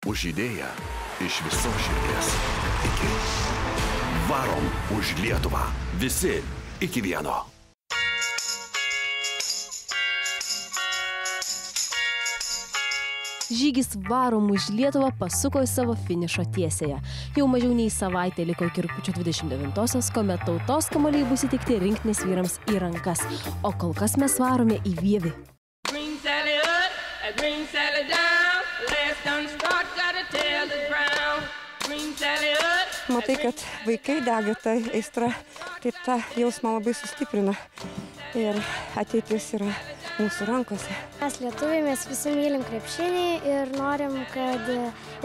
už idėją iš visos širdies. Iki. Varom už Lietuvą. Visi iki vieno. Žygis Varom už Lietuvą pasuko į savo finišo tiesėje. Jau mažiau nei savaitė liko iki rugpjūčio 29-osios, kuomet tautos kamuoliai bus įteikti rinktinės vyrams į rankas. O kol kas mes varome į Vievį. Matai, kad vaikai dega tą aistrą, tai tą jausmą labai sustiprina. Ir ateitis yra mūsų rankose. Mes lietuviai, mes visi mylim krepšinį ir norim, kad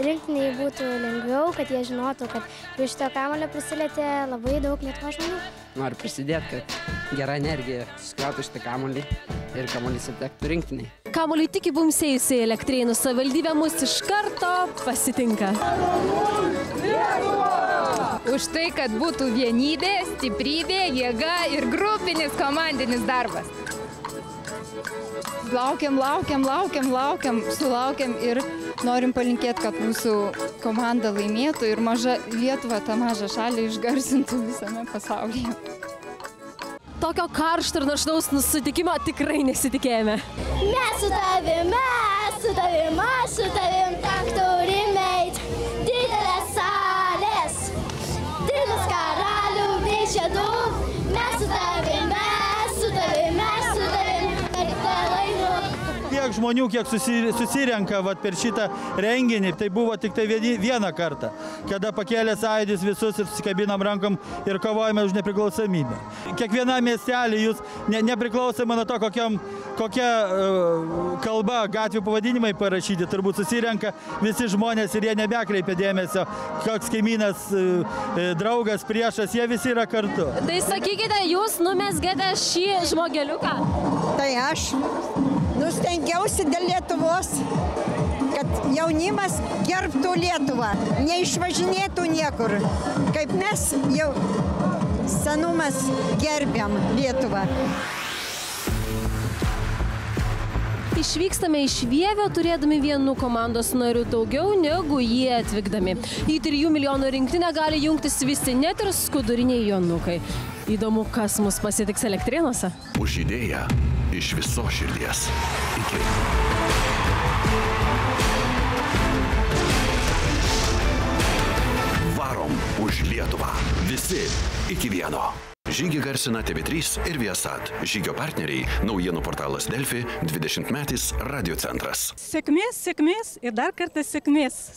rinktiniai būtų lengviau, kad jie žinotų, kad prie šito kamuolio prisilietė labai daug Lietuvos žmonių. Noriu prisidėti, kad gera energija suskautų šitą kamuolį ir kamuolys atitektų rinktiniai. Kamuoliui tik įbumsėjusiai Elektrėnų savivaldybė mus iš karto pasitinka. Už tai, kad būtų vienybė, stiprybė, jėga ir grupinis komandinis darbas. Laukiam, sulaukiam ir norim palinkėti, kad mūsų komanda laimėtų ir maža Lietuva tą mažą šalį išgarsintų visame pasaulyje. Tokio karšto ir našnaus susitikimo tikrai nesitikėjome. Mes su tavim, tak turim eit. Didelės salės, didelis karalių žiedų. Mes su tavim, Tiek žmonių, kiek susirenka per šitą renginį, tai buvo tik tai vieną kartą, kada pakėlė Sąjūdis visus ir susikabinam rankom ir kovojame už nepriklausomybę. Kiekvienam miestelį jūs, nepriklausomai nuo to, kokia kalba, gatvių pavadinimai parašyti, turbūt susirenka visi žmonės ir jie nebekreipia dėmesio, koks kaimynas, draugas, priešas, jie visi yra kartu. Tai sakykite, jūs numesgėte šį žmogeliuką? Tai aš stengiausi dėl Lietuvos, kad jaunimas gerbtų Lietuvą, neišvažinėtų niekur, kaip mes jau senumas gerbiam Lietuvą. Išvykstame iš Vievio, turėdami vienų komandos narių daugiau negu jie atvykdami. Į 3 milijonų rinktinę gali jungtis visi, net ir skuduriniai jonukai. Įdomu, kas mus pasitiks Elektrėnuose. Už idėją iš visos širdies. Iki. Varom už Lietuvą. Visi iki vieno. Žygį garsina TV3 ir Viasat. Žygio partneriai – naujienų portalas Delfi, 20-metis Radio centras. Sėkmės ir dar kartą sėkmės.